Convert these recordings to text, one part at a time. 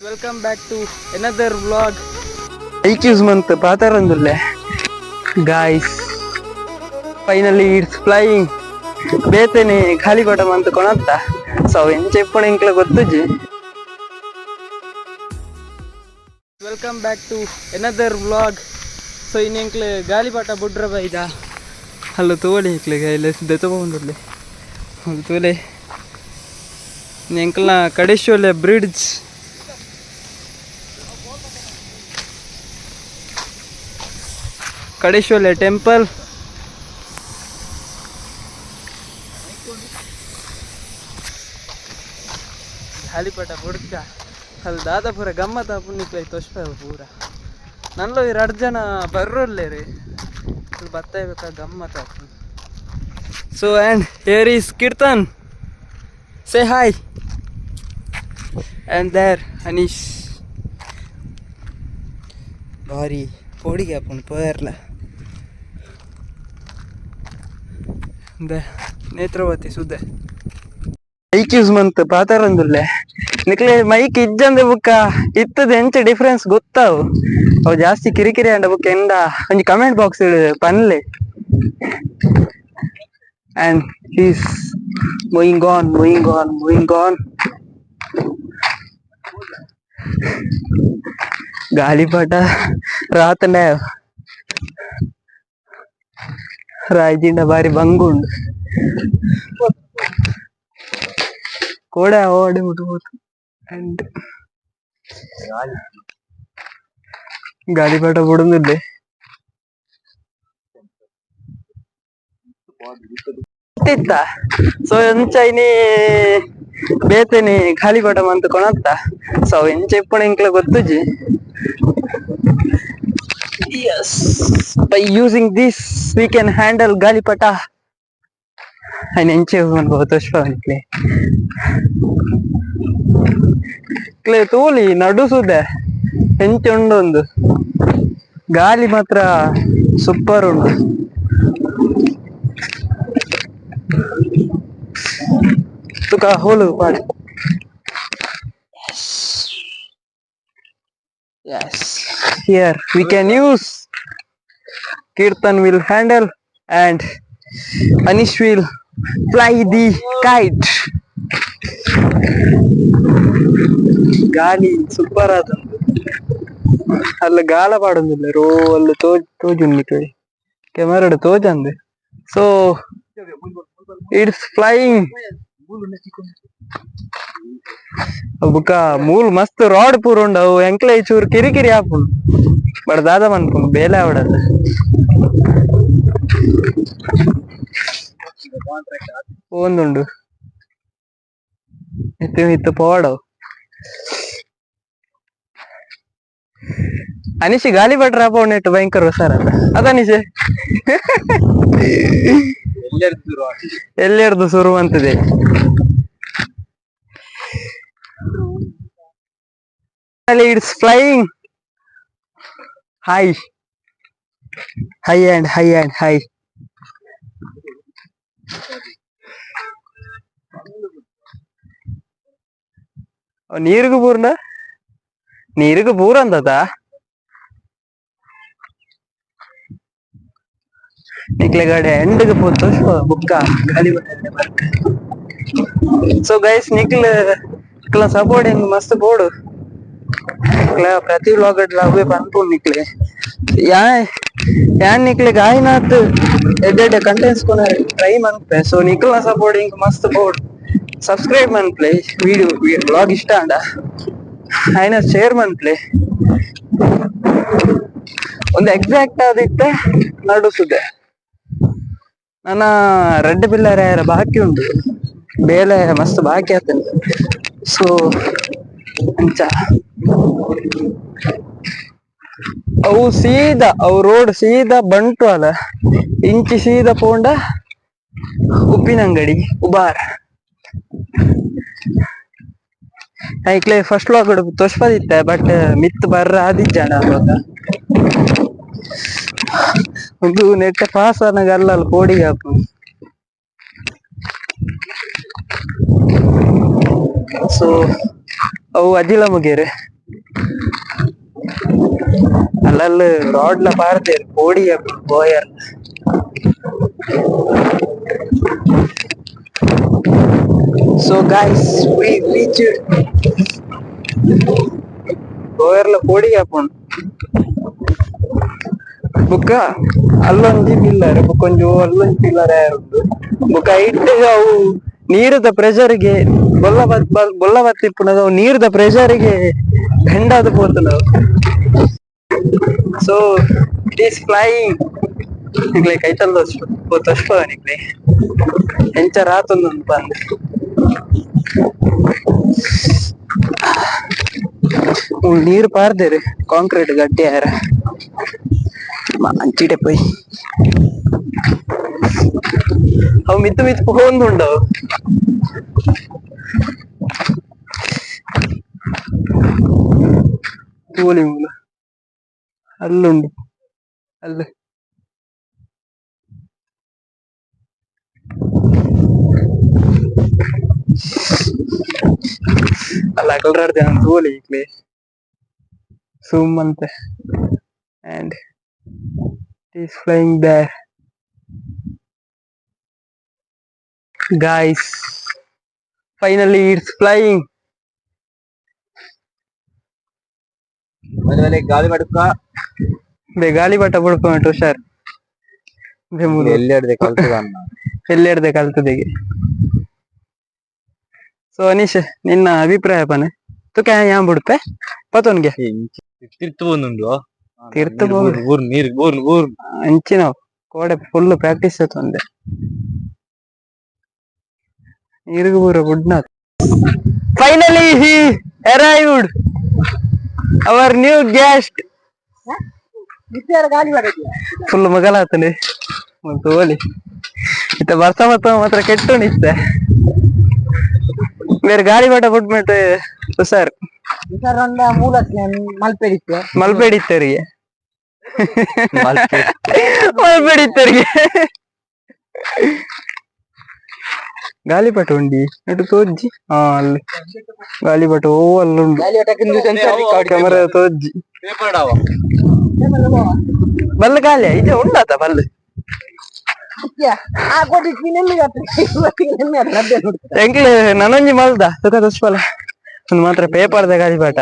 Welcome back to another vlog. IQ's month patarandule. Guys, finally it's flying. Betene khali kota month konatta. So en cheppone inkla gottuji. Welcome back to another vlog. So in inkle gali pata budra baida. Hallo tole inkle gaile deto bondulle. Hallo tole. Inkla Kadeshole bridge. Kadeshole temple. ಗಾಳಿಪಟ ಬುಡ್ಕ ಅಲ್ಲಿ ದಾದಾಪುರ ಗಮ್ಮತ್ತ ಪುಣ್ಯಕ್ಕೆ ತೋಷ್ಪ ಪೂರ ನನ್ಲು ಈ 2 ಜನ ಬರ್ರಲ್ಲೇ ರೀ ಅಲ್ಲಿ ಬರ್ತಾಯ್ಬೇಕಾ ಗಮ್ಮತ್ತ. So and here is Keerthan, say hi. And there Aneesh ಭಾರಿ ಪೋಡಿಗೆ आपण ಪರ್ಲ ನೇತ್ರಾವತಿ ಸುದ್ದೆ. IQ's month patarandule. ನಿಕ್ಲೆ ಮೈಕ್ ಇಜ್ಜಂದೆ ಬುಕ್ಕ ಇತ್ತದ ಎಂಚ ಡಿಫರೆನ್ಸ್ ಗೊತ್ತಾವು ಅವು ಜಾಸ್ತಿ ಕಿರಿಕಿರಿ ಅಂಡ ಬುಕ್ಕ ಎಂದ ಒಂಜಿ ಕಮೆಂಟ್ ಬಾಕ್ಸ್ ಪನ್ಲೆ. And is moving on. ಗಾಳಿಪಟ ರಾತಂಡ ರಾಯ್ಜಿಂಡ ಬಾರಿ ಬಂಗುಂಡು ಕೋಡೆ ಓಡಿ ಬಿಟ್ಬೋದು. ಅಂಡ್ ಗಾಳಿಪಟ ಬಿಡುದಿಲ್ಲ ಇತ್ತ. ಸೊ ಎಂಚೈನಿ ಬೇತೇನಿ ಗಾಳಿಪಟ ಮಂತ್ ಕೊಣತ್ತ. ಸೊ ಎಂಚ ಇಪ್ಪಣ ಇಂಕ್ಲ ಗೊತ್ತುಜಿ. Yes, by using this we can handle ಗಾಳಿಪಟ. and enche man ತೋಷ್ಪವನಿಕ್ಲೆ ಕ್ಲೆ ತೋಲಿ ನಡುಸುದೆ ಎಂಚ ಉಂಡೊಂದು ಗಾಳಿ ಮಾತ್ರ ಸೂಪರ್ ಉಂಡು. ತುಕ ಹೋಲು ಪಾಡಿ. Yes, here we can use. Kirtan will handle and Anish will fly the kite. ಗಾಳಿ ಸೂಪರ್ ಆದ ಅಲ್ಲ ಗಾಳ ಪಾಡೊಂದಿಲ್ಲ ರೋ ಅಲ್ಲಿ ತೋಜುಂಡಿ ಕೆಮರಡು ತೋಜಂದೆ. ಸೊ ಇಟ್ಸ್ ಫ್ಲೈಯಿಂಗ್ ಬುಕ್ಕ ಮೂಲ್ ಮಸ್ತ್ ರಾಡ್ ಪೂರ ಉಂಡು ಅವು ಎಂಕ್ಲೆ ಚೂರು ಕಿರಿಕಿರಿ ಆಪುಂಡು ಬಟ್ ದಾದ ಮನ್ಪುಂಡು ಬೇಲೆ ಆವಡಲ್ಲ. ಒಂದುಂಡು ಇತ್ತು ಪವಾಡವು. ಅನಿಶಿ ಗಾಳಿ ಭಟ್ರ ನೆಟ್ಟು ಭಯಂಕರ ಹೊಸಾರ ಅದನಿಶೆ ಎಲ್ಲೆರ್ದು ಶುರು ಅಂತದೆ. It's flying high and high. ನೀರಿಗೂ ಪೂರ ಅಂದದ ನಿಕ್ಲೆ ಗಾಡಿ ಎಂಡ್ಗೆ ಪೋತು ಬುಕ್ಕ ಗಾಳಿ ಬಟ್ಟೆ ಬರ್ಕ. ಸೊ ಗೈಸ್ ನಿಕ್ಲ ಸಪೋರ್ಟಿಂಗ್ ಮಸ್ತ್ ಬೋಡು ಪ್ರತಿ ವ್ಲಾಗ್ ಲಾಭ ಪನ್ಪು ನಿಕ್ಲೆ ಯಾನ್ ನಿಕ್ಲೆ ಗಾಯನಾತ್ ಎಡ್ಡೆ ಕಂಟೆಂಟ್ಸ್ ಕೊನ ಟ್ರೈ ಮನ್ಪೆ. ಸೊ ನಿಕ್ಲ ಸಪೋರ್ಟಿಂಗ್ ಮಸ್ತ್ ಬೋಡ್ ಸಬ್ಸ್ಕ್ರೈಬ್ ಮನ್ಪ್ಲೆ ವಿಡಿಯೋ ವ್ಲಾಗ್ ಇಷ್ಟ ಅಂಡ ಆಯ್ನ ಶೇರ್ ಮನ್ಪ್ಲೆ. ಒಂದು ಎಕ್ಸಾಕ್ಟ್ ಆದಿತ್ತೆ ನಡುಸುದೆ ನನ್ನ ರೆಡ್ ಪಿಲ್ಲರ್ ಯಾರ ಬಾಕಿ ಉಂಟು ಬೇಲೆ ಮಸ್ತ್ ಬಾಕಿ ಆತಂಡ. ಸೊ ಅಂಚ ಅವು ರೋಡ್ ಸೀದಾ ಬಂಟು ಅಲ್ಲ ಇಂಚಿ ಸೀದಾ ಪೋಂಡ ಉಪ್ಪಿನಂಗಡಿ ಉಬಾರ್. ಐಕ್ಲೆ ಫಸ್ಟ್ ವ್ಲಾಗ್ ತೋಷ್ಪದಿತ್ತೆ ಬಟ್ ಮಿತ್ ಬರ್ರ ಆದಿಜ್ಜಾಣ ಅವಾಗ ಒಂದು ನೆಟ್ಟ ಪಾಸ್ ಅನ್ನಗಲ್ಲ ಕೋಡಿಗೆ ಹಾಕು. ಸೊ ಅವು ಅಜಿಲ ಮುಗೇರೆ ಅಲ್ಲಲ್ಲಿ ರಾಡ್ಲ ಪಾರ್ದೆ ಕೋಡಿಯ Boyar. So guys V reach ಬೋಯರ್ಲ ಕೋಡಿ ಹಾಕೊಂಡು ಬುಕ್ಕ ಅಲ್ಲೊಂದು ಪಿಲ್ಲರ್ ಬುಕ್ಕೊಂಜು ಅಲ್ಲೊಂದು ಪಿಲ್ಲರ್ ಯಾರುಂಟು ಬುಕ್ಕ ಇಟ್ಟಿಗೆ ಅವು ನೀರದ ಪ್ರೆಷರ್ಗೆ ಬೊಲ್ಲ ಬತ್ತಿಪ್ಪುನದು ಅವು ನೀರದ ಪ್ರೆಷರ್ಗೆ ಬೆಂಡಾದ ಪೋತು ನಾವು. ಸೊ ಇಟ್ ಈಸ್ ಫ್ಲೈಯಿಂಗ್ ನಿಕ್ಲೆ ಕೈತಲ್ದ ತೋಷ್ಪ ನಿಕ್ಲೆ ಎಂಚ ರಾತೊಂದು ಬಂದೆ ನೀರು ಪಾರ್ದೇರಿ ಕಾಂಕ್ರೀಟ್ ಗಟ್ಟಿ ಯಾರ ಅಂಚಿಡೆ ಪೋಯ್ ಅವು ಮಿತ್ತು ಮಿತ್ತು ಹೋಂದುಂಡು ತೋಲಿ ಮೂಲ ಅಲ್ಲುಂಡು ಅಲ್ಲ ಅಲ್ಲ ಕಲ್ರಾಡ್ದೆ ನಾನು ತೋಲಿ ಈಗ್ಲೇ zoom ante and it is flying there. Guys, finally it's flying. ಮನೆಯಲ್ಲಿ ಗಾಳಿ ಬಡಕ ಬೇ ಗಾಳಿ ಬಟ ಬಡ್ಕೊಂಡ ಹುಷಾರ್ ಬೇ ಮೂರು ಎಲ್ಲೆಡ್ದೆ ಕಲ್ತದೆಗೆ. ಸೊ ಅನೀಶ್ ನಿನ್ನ ಅಭಿಪ್ರಾಯ ಪನೆ ತುಕ ಯಾಂ ಬಿಡ್ಪೆ ಪತೋನ್ಗೆ ತಿರ್ತು ಬಂದುಂಡು ತೀರ್ಥ ಊರ್ ನೀರ್ ಊರ್ ಅಂಚಿನ ಕೋಡೆ ಫುಲ್ ಪ್ರಾಕ್ಟೀಸ್ ಆಯ್ತು ನೀರಿಗೂ ಪೂರ ಗುಡ್ನಾಥ್. Finally he arrived our new guest. Full ಮಗಲಾತನೆ ಮತ್ತು ಓಲಿ ಇತ್ತ ಬರ್ತಾ ಮಾತ್ರ ಕೆಟ್ಟು ನಿತ್ತೆ ಬೇರೆ ಗಾಳಿ ಬಾಟ ಬಿಟ್ಬಿಟ್ಟು ಸರ್ ಮಲ್ಪೆಡಿತ್ತರಿಗೆ ಮಲ್ಪೆಡಿತ್ತರಿಗೆ ಗಾಳಿಪಟ ಉಂಡಿ ನಟು ತೋಜ್ಜಿ ಅಲ್ಲಿ ಗಾಳಿಪಟ ಓ ಅಲ್ಲುಂಡು ಕ್ಯಾಮರಾ ತೋಜ್ಜಿ ಬಲ್ಲು ಗಾಳಿ ಇದೆ ಉಂಡಾತ ಬಲ್ಲು ಎಂಕ್ಲೆ ನನೊಂಜಿ ಮಲ್ದ ಸುಖ ದುಷ್ಪಲ ಒಂದು ಮಾತ್ರ ಪೇಪರ್ದ ಗಾಳಿಪಟ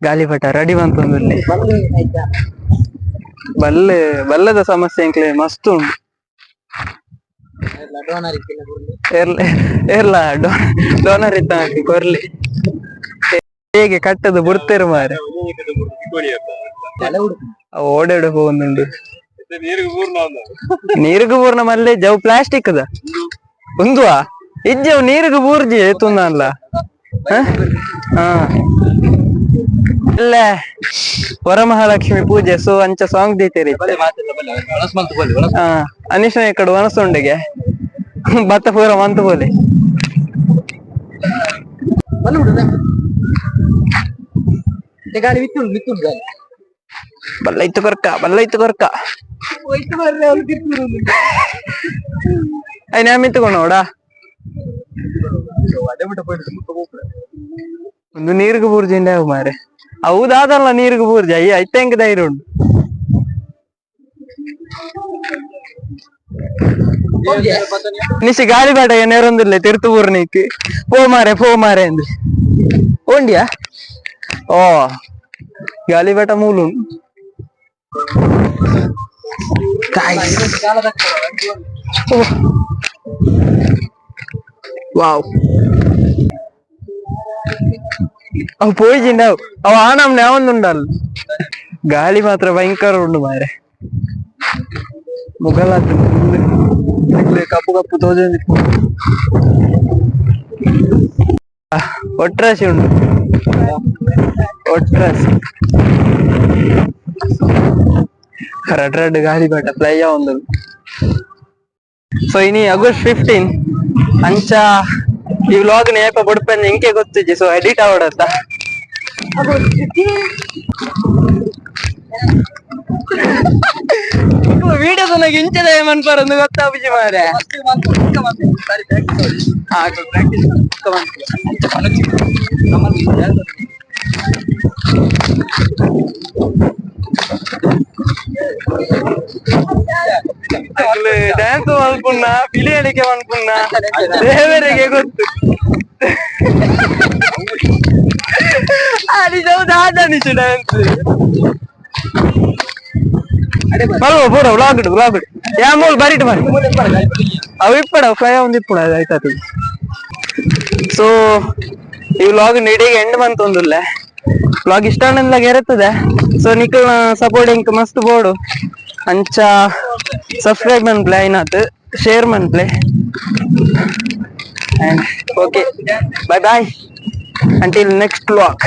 ಗಾಳಿಪಟ ರೆಡಿ ಬಂತಂದಲ್ಲಿ ಬಲ್ಲದ ಸಮಸ್ಯೆ ಎಂಕ್ಲೆ ಮಸ್ತ್ ಉಂಟು ಏರ್ಲ ಡೋನರ್ ಇತ್ತ ಕೊರ್ಲಿ ಹೇಗೆ ಕಟ್ಟದು ಬಿಡ್ತೇರು ಮಾರೆ ಓಡಾಡ ಹೋಗುಂಡು ನೀರಿಗೂ ಪೂರ್ಣ ಮಲ್ಲೆ ಜವ್ ಪ್ಲಾಸ್ಟಿಕ್ ದ ಒಂದುವಾ ಇಜ್ಜವ್ ನೀರಿಗೂ ಬೂರ್ಜಿ ತುಂದ ಅಲ್ಲ ಅಲ್ಲ ವರಮಹಾಲಕ್ಷ್ಮಿ ಪೂಜೆ ಸೊ ಅಂಚ ಸಾಂಗ್ ದೀತೇರಿ ಅನಿಶ್ನ ಈ ಕಡೆ ಒಣಸುಂಡೆಗೆ ಭತ್ತ ಪೂರ ಮಂತು ಬೋಲೆ ಬಲ್ಲ ಇತ್ತು ಕೊರ್ಕ ಅಯ್ಯ ಮಿತ್ತುಕೊಂಡೋಡ ಒಂದು ನೀರಿಗೂ ಬೂರ್ಜಿ ಮಾರೆ ಹೌದಾದಲ್ಲ ನೀರಿಗೂ ಬೂರ್ಜಿ ಅಯ್ಯ ಐತ ಹೆಂಗ ಧೈರ್ಯ ಉಂಟು ನಿಶಿ ಗಾಳಿ ಬಾಟ ನೆರೊಂದಿಲ್ಲ ತಿರ್ತು ಪೂರ್ಣಿಕ್ ಪೋ ಮಾರೆ ಅಂದ್ರೆ ಓಂಡಿಯಾ ಓ ಗಾಳಿ ಬಾಟ ಮೂಲು ವಾವ್ ಅವು పోయిచిండావు అవు ఆనంనే ఉండాలి గాలి మాత్రం భయంకర ఉండు మారే ముగల కప్పు కప్పు తోజంది ఒట్రాసి ఉండు ఒట్రాసి రెడ్ గాలి బట్ట ఫ్లై ఉంది. ಸೊ ಇನಿ ಆಗಸ್ಟ್ 15 ಅಂಚ ಈ ವ್ಲಾಗ್ ನ ಏಪ ಬಡ್ಪೆನ್ ಎಂಕೆ ಗೊತ್ತಿಜ್ಜಿ ಸೊ ಎಡಿಟ್ ಆವಡತ್ತ ವಿಡಿಯೋದ ನನಗೆ ಇಂಚದ ಮನ್ಪರೊಂದು ಗೊತ್ತಾಪುಜಿ ಮಾರೆ ಅನ್ಪುಣ್ಣ ಬಿಳಿ ಅಡಿಕೆ ಅನ್ಪುಣ್ಣ ದೇವರಿಗೆ ಗೊತ್ತು ಅನಿಸುಡ ಬಲ್ವ ಪೂರ ವ್ಲಾಗ್ ಇಡು ಯಾ ಮೂಲ ಬರಿಟ್ ಮಾಡಿ ಅವು ಇಪ್ಪಡ ಫ್ರೈ ಒಂದು ಇಪ್ಪಡ ಆಯ್ತಾತಿ ಸೊ ಈ ವ್ಲಾಗ್ ನೀಡಿಗೆ ಎಂಡ್ ಬಂತೊಂದುಲ್ಲೆ ವ್ಲಾಗ್ ಇಷ್ಟ ಇರುತ್ತದೆ ಸೊ ನಿಖಲ್ನ ಸಪೋರ್ಟಿಂಗ್ ಮಸ್ತ್ ಬೋಡು ಅಂಚ ಸಬ್ಸ್ಕ್ರೈಬ್ ಮನ್ಪ್ಲೆ ಐನಾತ್ ಶೇರ್ ಮನ್ಪ್ಲೆ and okay bye bye until next vlog.